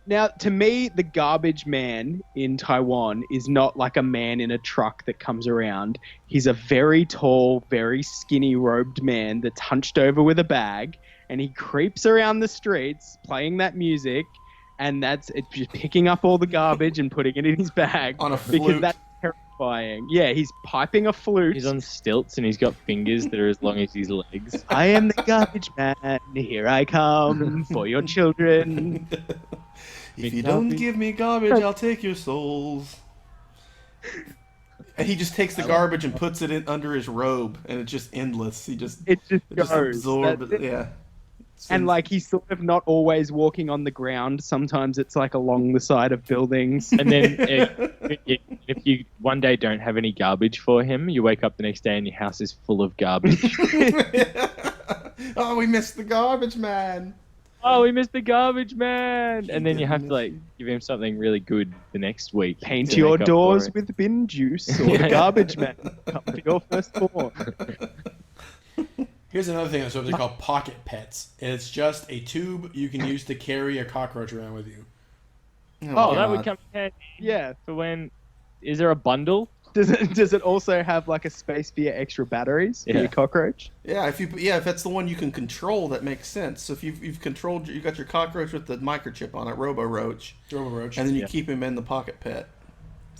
Now, to me, the garbage man in Taiwan is not like a man in a truck that comes around. He's a very tall, very skinny robed man that's hunched over with a bag, and he creeps around the streets playing that music, and that's it, just picking up all the garbage and putting it in his bag On a because flute. that's terrifying. Yeah, he's piping a flute. He's on stilts and he's got fingers that are as long as his legs. I am the garbage man. Here I come for your children. If you don't give me garbage, I'll take your souls. And he just takes the garbage and puts it in under his robe, and it's just endless. He just It just it just goes. absorbs That's it. it. Yeah. And like he's sort of not always walking on the ground. Sometimes it's like along the side of buildings. And then if you one day don't have any garbage for him, you wake up the next day and your house is full of garbage. Oh, we missed the garbage man. Oh, we missed the garbage man! And then you have to like give him something really good the next week. Paint to your make up for doors it. with bin juice or the garbage man. Come to your firstborn. Here's another thing that's what they call pocket pets, and it's just a tube you can use to carry a cockroach around with you. Oh, that would come in handy Yeah. for when. Is there a bundle? Does it also have like a space for your extra batteries for Yeah. your cockroach? Yeah, if that's the one you can control, that makes sense. So if you've controlled, you got your cockroach with the microchip on it, Robo Roach, Roach. and then you Yeah. keep him in the pocket pet.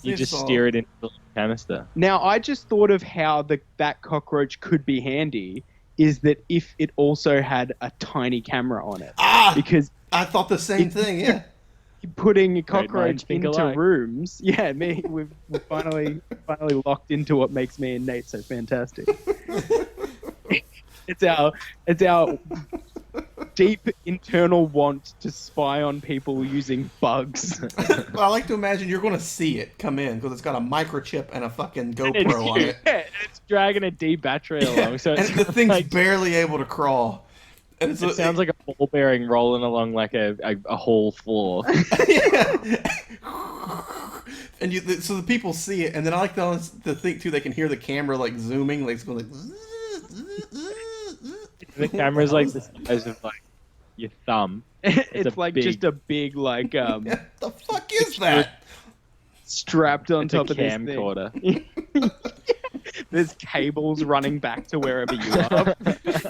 You It's just all- steer it into the canister. Now, I just thought of how that cockroach could be handy is that if it also had a tiny camera on it. Ah, Because I thought the same thing. Yeah. putting a cockroach minds think into alike. rooms, yeah, we've finally locked into what makes me and Nate so fantastic. It's our deep internal want to spy on people using bugs. But I like to imagine you're going to see it come in because it's got a microchip and a fucking GoPro on it. Yeah, it's dragging a D battery along, so and it's the thing's like, barely able to crawl. And it sounds like a ball bearing rolling along like a hall floor. And so the people see it, and then I like to think too they can hear the camera like zooming, like it's going like. The camera's like the size of like your thumb. It's a like big- just a big like Yeah, the fuck is that? strapped on It's a top of this thing. camcorder. There's cables running back to wherever you are.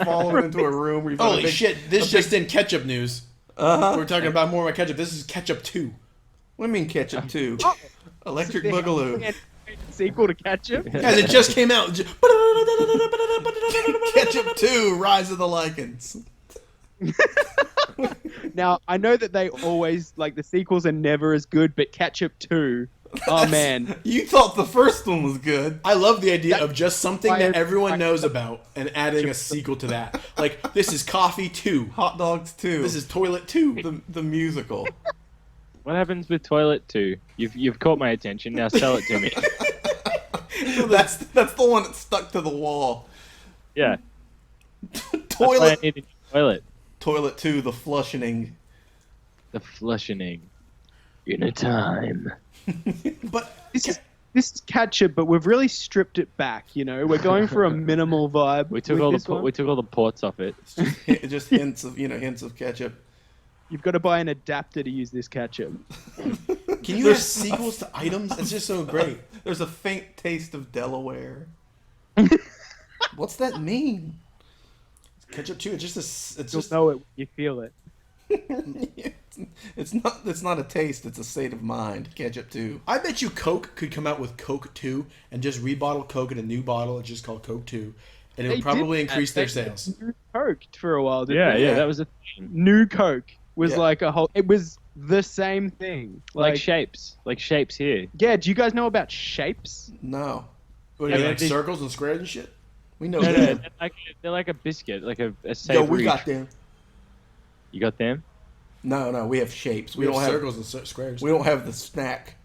Fall into a room where you've got a Holy big, shit! This just in ketchup news. Uh-huh. We're talking about more about ketchup. This is ketchup 2. What do you mean ketchup too? Oh. Electric They have Boogaloo. a sequel to Ketchup. Guys, it just came out. Ketchup 2, Rise of the Lycans. Now I know that they always like the sequels are never as good, but Ketchup 2, oh man, You thought the first one was good. I love the idea of just something Why that is- everyone knows about and adding a sequel to that. Like, this is Coffee 2. Hot Dogs 2. This is Toilet 2. the musical. What happens with Toilet 2? You've caught my attention. Now sell it to me. that's the one that stuck to the wall. Yeah. That's why I Toilet need a new toilet. Toilet 2, the flushing. The flushing. In a time. But this is Ketchup, but we've really stripped it back. You know, we're going for a minimal vibe. We took with all this one. we took all the ports off it. it's just hints of ketchup. You've got to buy an adapter to use this Ketchup. Can you have sequels to items? It's just so great. There's a faint taste of Delaware. What's that mean? Ketchup 2, it's just You'll know it when you feel it. It's not a taste, it's a state of mind. Ketchup 2. I bet you Coke could come out with Coke 2 and just rebottle Coke in a new bottle. It's just called Coke 2. And it They would probably did that. increase their They sales. New Coke for a while, didn't Yeah, they? yeah, that was a thing. New Coke was Yeah. like a whole. It was the same thing. Like shapes here. Yeah, do you guys know about Shapes? No. What do you Yeah, mean, like they- circles and squares and shit? We know No, that. they're like a biscuit, like a Yo, savory. we got them. You got them? No, we have shapes. We We have don't have circles and squares. we don't have the snack.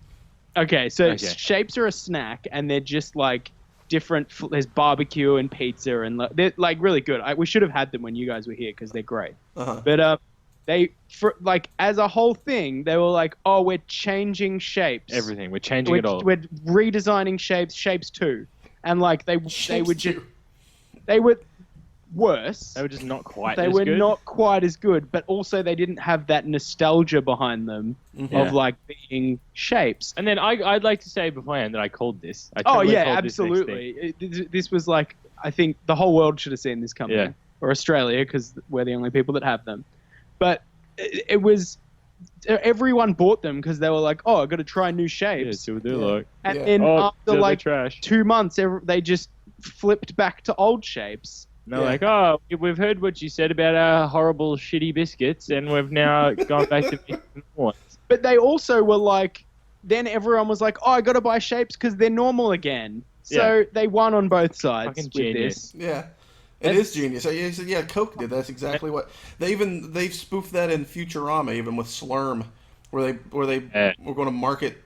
Okay, so Okay. Shapes are a snack, and they're just like different. There's barbecue and pizza, and they're like really good. We should have had them when you guys were here because they're great. Uh-huh. But they for like as a whole thing, they were like, oh, we're changing Shapes. Everything. We're changing We're, it all. we're redesigning Shapes too, and like they Shapes were just too. they were worse. They were just not quite They as were good. not quite as good, but also they didn't have that nostalgia behind them Yeah. of like being Shapes. And then I'd like to say beforehand that I called this. I Oh totally yeah, called this next thing. absolutely. This was like I think the whole world should have seen this coming, Yeah. or Australia because we're the only people that have them. But it was everyone bought them because they were like, oh, I got to try new Yeah, shapes. so they're Yeah. like, And Yeah. then oh, after they're like trash. 2 months, they just flipped back to old shapes. And they're Yeah. like, oh, we've heard what you said about our horrible, shitty biscuits, and we've now gone back to making more ones. But they also were like, then everyone was like, oh, I got to buy shapes because they're normal again. So Yeah. they won on both sides Fucking with genius. this. Yeah. It is genius. He said, yeah, Coke did. That's exactly what they've spoofed that in Futurama, even with Slurm, where they were going to market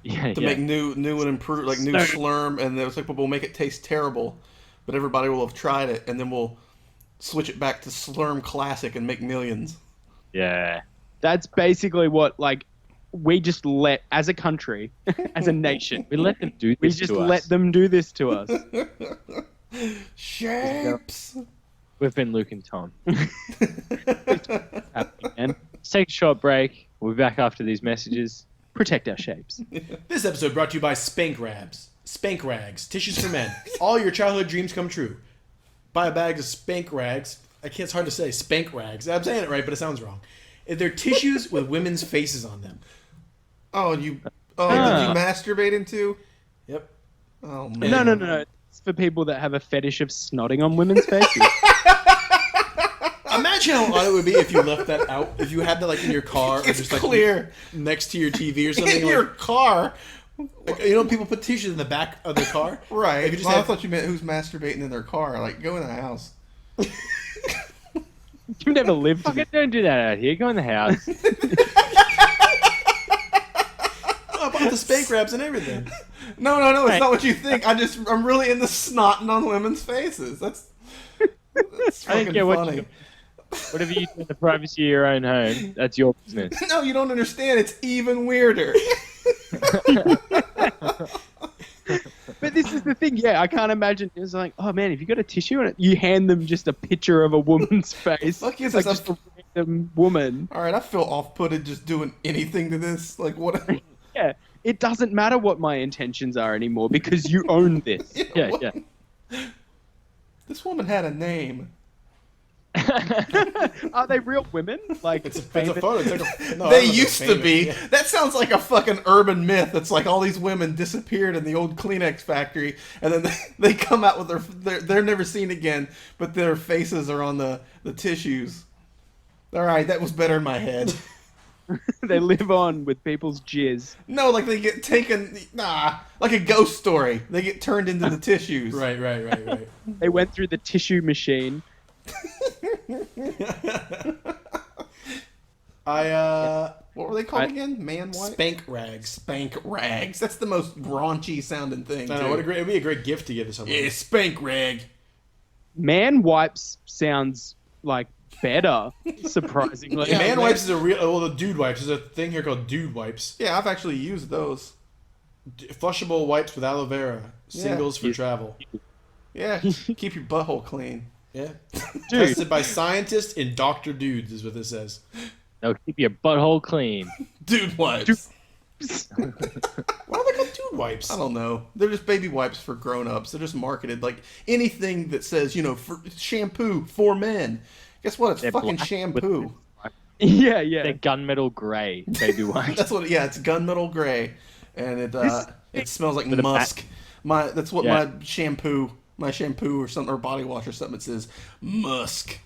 to make new and improved, like new Slurm, and it was like, but we'll make it taste terrible, but everybody will have tried it, and then we'll switch it back to Slurm Classic and make millions. Yeah. That's basically what, like, we just let, as a country, as a nation, We let them do we this just to us. let them do this to us. Shapes. We've been Luke and Tom. And let's take a short break. We'll be back after these messages. Protect our shapes. This episode brought to you by Spank Rags. Spank Rags, tissues for men. All your childhood dreams come true. Buy a bag of Spank Rags. It's hard to say. Spank Rags. I'm saying it right, but it sounds wrong. They're tissues with women's faces on them. Did you masturbate into? Yep. Oh man. No. It's for people that have a fetish of snotting on women's faces. Imagine how odd it would be if you left that out. If you had that like in your car, or It's just like clear. next to your TV or something. In your car. like, you know, people put tissues in the back of their car. Right. If you just Well, I have- thought you meant who's masturbating in their car. Like, go in the house. You've never lived. Fucking don't do that out here. Go in the house. I bought the Spank Rags and everything. No, it's not what you think. I'm really into snotting on women's faces. That's I fucking don't care what funny. you Whatever you do in the privacy of your own home, that's your business. No, you don't understand. It's even weirder. But this is the thing, yeah, I can't imagine. It's like, oh man, if you got a tissue and you hand them just a picture of a woman's face, Fuck is like this? just a random woman. All right, I feel off-putted just doing anything to this. Like, what? Yeah, it doesn't matter what my intentions are anymore because you own this. Yeah. This woman had a name. Are they real women? Like It's a photo. It's like a, no, I They don't know if used they're to be. famous. Yeah. That sounds like a fucking urban myth. It's like all these women disappeared in the old Kleenex factory, and then they come out with they're never seen again, but their faces are on the tissues. All right, that was better in my head. they live on with people's jizz. No, like they get taken. Like a ghost story. They get turned into the tissues. Right. They went through the tissue machine. What were they called again? Man what? Spank Rags. Spank Rags. That's the most raunchy sounding thing. I know, it'd be a great gift to give to someone. Yeah, Spank Rag. Man wipes sounds like better, surprisingly. Yeah, man wipes is a real. Well, the dude wipes is a thing here called dude wipes. Yeah, I've actually used those. Flushable wipes with aloe vera. Singles for travel. Yeah, keep your butthole cline. Yeah. Dude. Tested by scientists in Dr. Dudes is what this says. They'll keep your butthole clean. Dude wipes. Why are they called dude wipes? I don't know. They're just baby wipes for grown-ups. They're just marketed like anything that says, for shampoo for men. Guess what? It's They're fucking black shampoo. Yeah. They're gunmetal grey baby wipes. That's what. Yeah, it's gunmetal gray, and it smells like With a musk. That's what Yeah. my shampoo or something, or body wash or something. It says musk.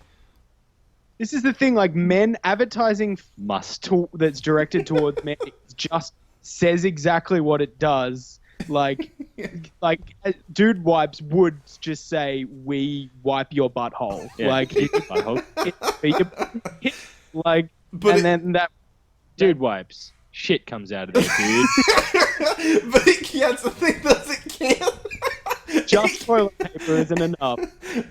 This is the thing, like men advertising Must. that's directed towards men just says exactly what it does. Like dude wipes would just say, "We wipe your butthole." Yeah. Like, Butthole. like, But and it- then that. Dude wipes. Shit comes out of there, dude. But it can't. The thing does it can't. Just toilet paper isn't enough.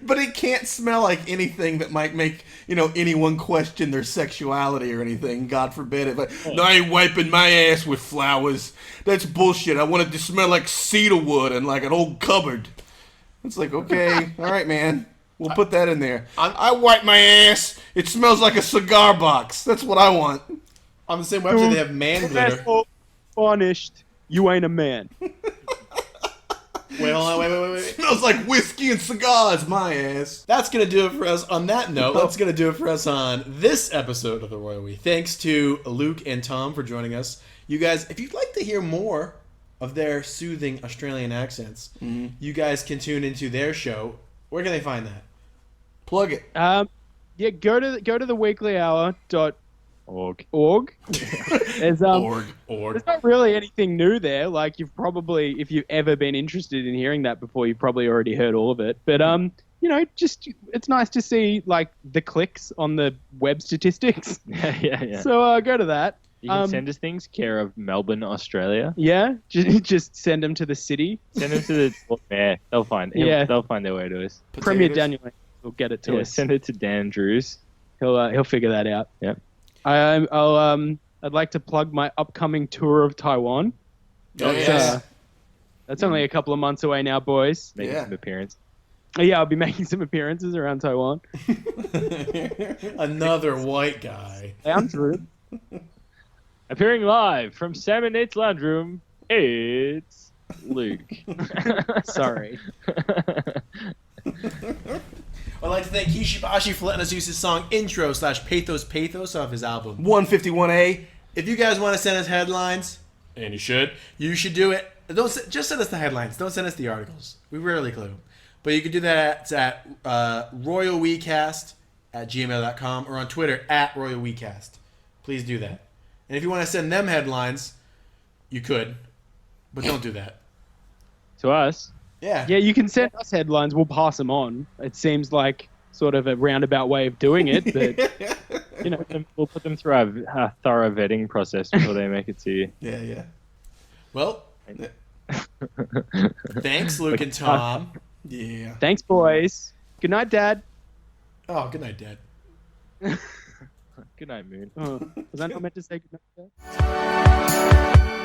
But it can't smell like anything that might make, anyone question their sexuality or anything. God forbid it. But no, I ain't wiping my ass with flowers. That's bullshit. I want it to smell like cedar wood and like an old cupboard. It's like, okay, all right, man. We'll put that in there. I wipe my ass. It smells like a cigar box. That's what I want. On the same website, they have man glitter. Asshole, Varnished. You ain't a man. Wait, hold on, wait. Smells like whiskey and cigars, my ass. That's going to do it for us. On that note, that's going to do it for us on this episode of The Royal We. Thanks to Luke and Tom for joining us. You guys, if you'd like to hear more of their soothing Australian accents, you guys can tune into their show. Where can they find that? Plug it. Yeah, go to the weeklyhour. Org. There's Org. there's not really anything new there. Like you've probably, if you've ever been interested in hearing that before, you've probably already heard all of it. But just it's nice to see like the clicks on the web statistics. yeah. So go to that. You can send us things, care of Melbourne, Australia. Yeah, just send them to the city. Send them to the mayor. They'll find. Yeah. They'll find their way to us. Premier Daniel will get it to Yeah, us. send it to Dan Drews. He'll figure that out. Yep. I'd like to plug my upcoming tour of Taiwan. Oh, yes. That's only a couple of months away now, boys. Making Yeah. some appearance. Yeah, I'll be making some appearances around Taiwan. Another white guy. Hey, I'm Drew. Appearing live from Sam and Nate's lounge room, it's Luke. Sorry. I'd like to thank Kishibashi for letting us use his song intro / pathos off his album. 151A. If you guys want to send us headlines, and you should do it. Just send us the headlines. Don't send us the articles. We rarely clue. But you can do that at royalwecast@gmail.com or on Twitter @royalwecast. Please do that. And if you want to send them headlines, you could, but don't do that. To us, Yeah. Yeah, you can send us headlines. We'll pass them on. It seems like sort of a roundabout way of doing it, but we'll put them through our thorough vetting process before they make it to you. Yeah. Well, thanks, Luke and Tom. Yeah. thanks, boys. Good night, Dad. Oh, good night, Dad. Good night, Moon. Was I not meant to say good night, Dad?